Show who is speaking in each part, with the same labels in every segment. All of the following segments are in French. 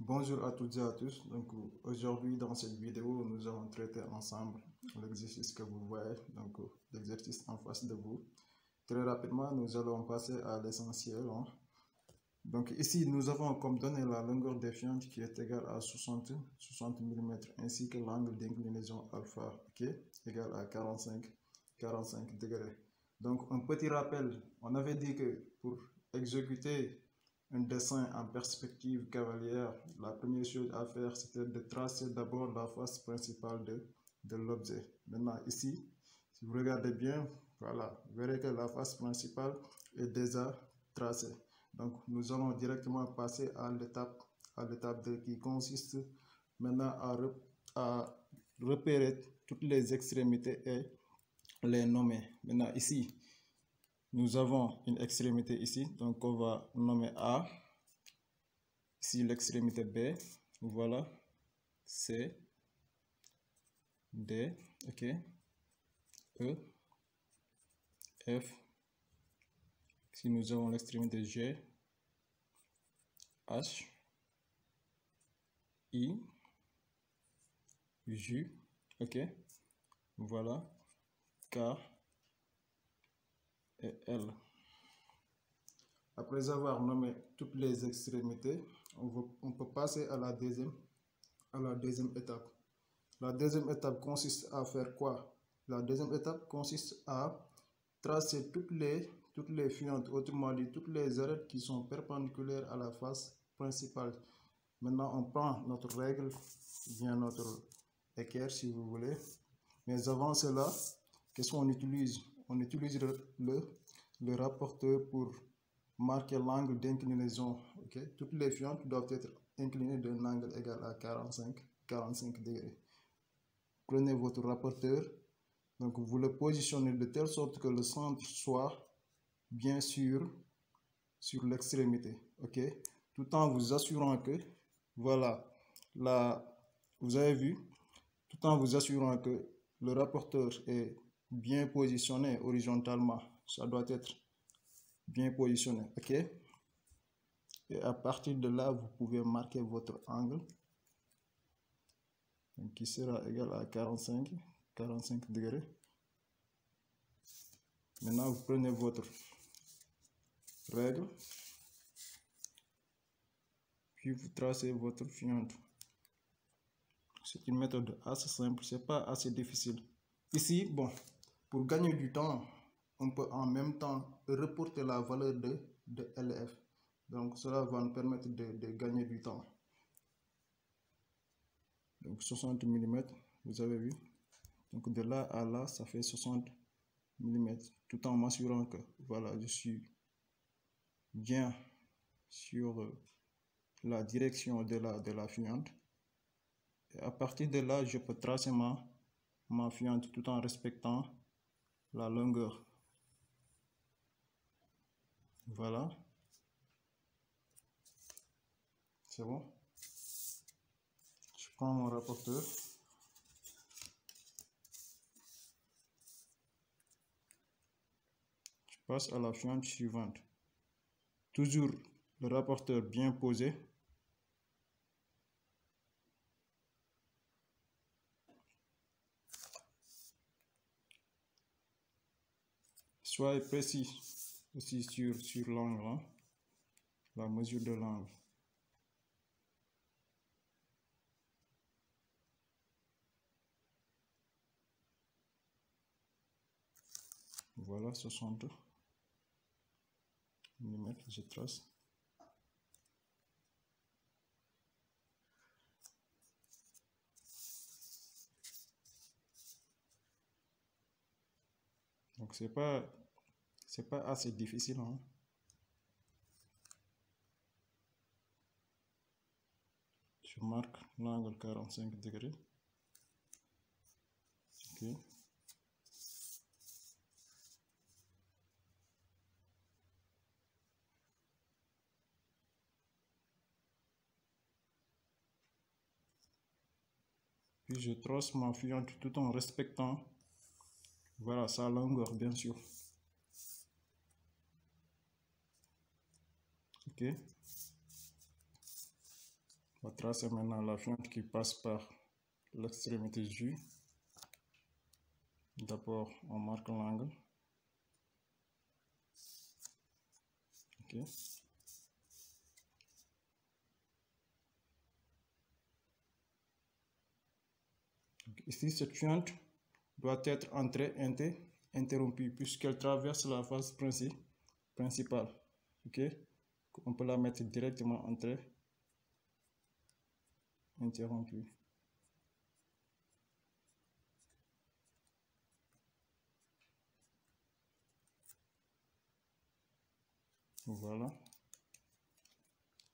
Speaker 1: Bonjour à toutes et à tous. Donc aujourd'hui dans cette vidéo, nous allons traiter ensemble l'exercice que vous voyez, donc l'exercice en face de vous. Très rapidement, nous allons passer à l'essentiel. Donc ici, nous avons comme donné la longueur des fientes qui est égale à 60 mm ainsi que l'angle d'inclinaison alpha qui est égal à 45 degrés. Donc un petit rappel, on avait dit que pour exécuter un dessin en perspective cavalière, la première chose à faire, c'était de tracer d'abord la face principale de l'objet. Maintenant, ici, si vous regardez bien, voilà, vous verrez que la face principale est déjà tracée. Donc, nous allons directement passer à l'étape 2 qui consiste maintenant à repérer toutes les extrémités et les nommer. Maintenant, ici, nous avons une extrémité ici, donc on va nommer A. Ici, l'extrémité B, voilà, C, D, ok, E, F. Ici, nous avons l'extrémité G, H, I, J, ok, voilà, K et L. Après avoir nommé toutes les extrémités, on peut passer à la deuxième étape. La deuxième étape consiste à faire quoi? La deuxième étape consiste à tracer toutes les fientes, autrement dit toutes les arêtes qui sont perpendiculaires à la face principale. Maintenant, on prend notre règle, bien notre équerre si vous voulez. Mais avant cela, qu'est-ce qu'on utilise? On utilise le rapporteur pour marquer l'angle d'inclinaison. Okay? Toutes les fientes doivent être inclinées d'un angle égal à 45 degrés. Prenez votre rapporteur, donc vous le positionnez de telle sorte que le centre soit bien sûr sur l'extrémité, ok, tout en vous assurant que, voilà, là, vous avez vu, tout en vous assurant que le rapporteur est bien positionné horizontalement, ça doit être bien positionné, ok, et à partir de là, vous pouvez marquer votre angle, donc, qui sera égal à 45 degrés. Maintenant, vous prenez votre règle, puis vous tracez votre fiente. C'est une méthode assez simple, c'est pas assez difficile. Ici, bon, pour gagner du temps, on peut en même temps reporter la valeur de LF. Donc, cela va nous permettre de gagner du temps. Donc, 60 mm, vous avez vu. Donc, de là à là, ça fait 60 mm, tout en m'assurant que, voilà, je suis bien sur la direction de la fiente. Et à partir de là, je peux tracer ma fiente tout en respectant la longueur. Voilà. C'est bon. Je prends mon rapporteur. Je passe à la fiente suivante. Toujours le rapporteur bien posé. Soyez précis aussi sur l'angle, hein, la mesure de l'angle. Voilà, 60 mm, je trace. Donc c'est pas assez difficile, hein. Je marque l'angle 45 degrés. Ok. Puis je trace ma fiente tout en respectant, voilà, sa longueur, bien sûr. Ok. On va tracer maintenant la fente qui passe par l'extrémité J. D'abord, on marque l'angle. Ok. Donc, ici, cette fente doit être entrée interrompue puisqu'elle traverse la face principale. Ok. On peut la mettre directement entrée interrompue. Voilà.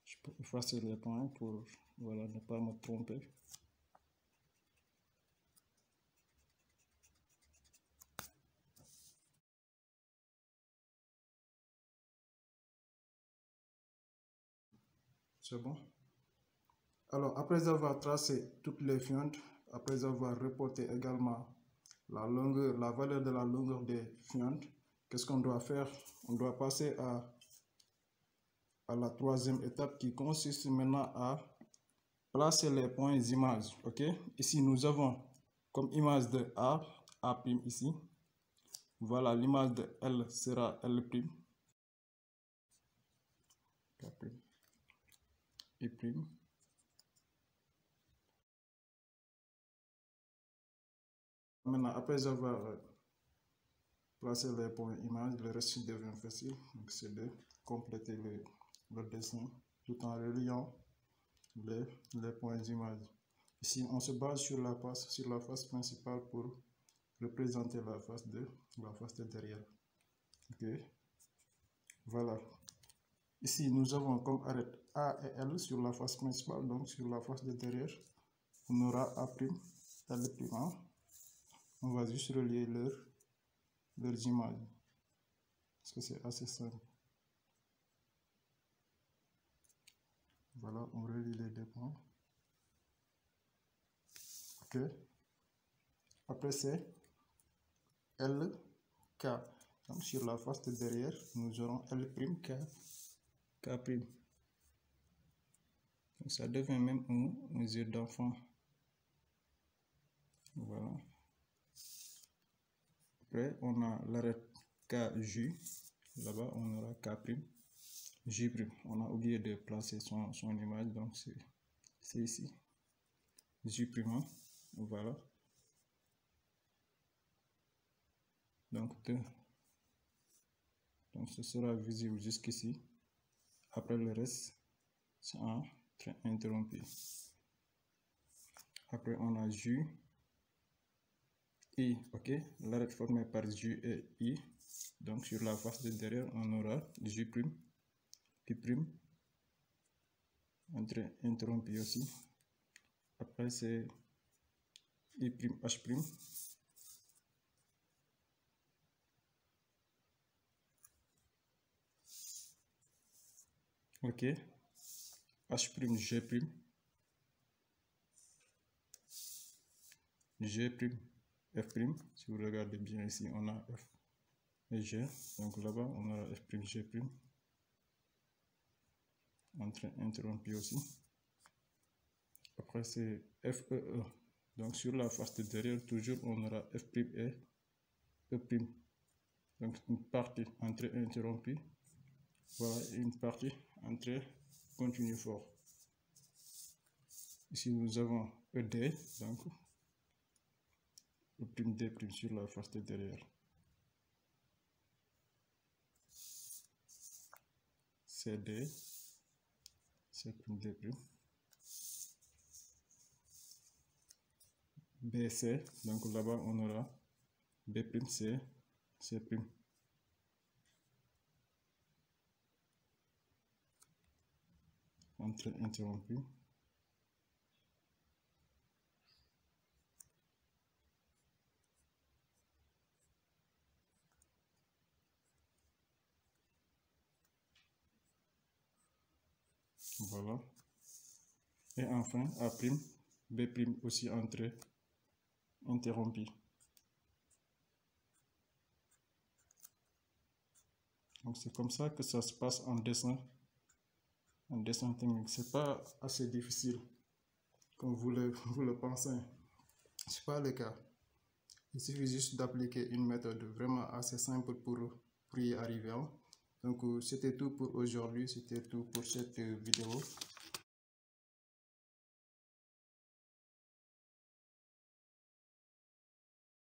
Speaker 1: Je peux effacer les points pour voilà, ne pas me tromper. C'est bon. Alors, après avoir tracé toutes les fentes, après avoir reporté également la longueur, la valeur de la longueur des fentes, qu'est-ce qu'on doit faire? On doit passer à la troisième étape qui consiste maintenant à placer les points images. Ok? Ici, nous avons comme image de A ici. Voilà, l'image de L sera L'. I'. Maintenant, après avoir placé les points images, le reste devient facile. Donc, c'est de compléter le dessin tout en reliant les points images. Ici, on se base sur la face principale pour représenter la face de derrière. Ok. Voilà. Ici, nous avons comme arête A et L sur la face principale, donc sur la face de derrière, on aura A', L'. On va juste relier leurs images. Parce que c'est assez simple. Voilà, on relie les deux points. Ok. Après, c'est L, K. Donc, sur la face de derrière, nous aurons L', K'. Donc, ça devient même un yeux d'enfant. Voilà. Après, on a l'arête KJ. Là-bas, on aura K', J'. On a oublié de placer son image, donc c'est ici. J'. Voilà. Donc, ce sera visible jusqu'ici. Après le reste, c'est un trait interrompu. Après, on a J, I, ok. L'arête formée par J et I. Donc, sur la face de derrière, on aura J', I', un trait interrompu aussi. Après, c'est I', H'. Ok. H', G'. G', F'. Si vous regardez bien ici, on a F et G. Donc là-bas, on aura F', G'. Un trait interrompu aussi. Après, c'est FEE. Donc sur la face de derrière, toujours, on aura F' et E'. Donc une partie entrée interrompue. Voilà, une partie entrée continue fort. Ici, nous avons ED, donc E', D' sur la face de derrière. CD, C', D'. BC, donc là-bas, on aura B', C'. Entrée interrompue. Voilà. Et enfin, A', B' aussi entrée interrompue. Donc c'est comme ça que ça se passe en dessin. un dessin technique. C'est pas assez difficile comme vous le pensez. C'est pas le cas. Il suffit juste d'appliquer une méthode vraiment assez simple pour y arriver. Donc c'était tout pour aujourd'hui, c'était tout pour cette vidéo.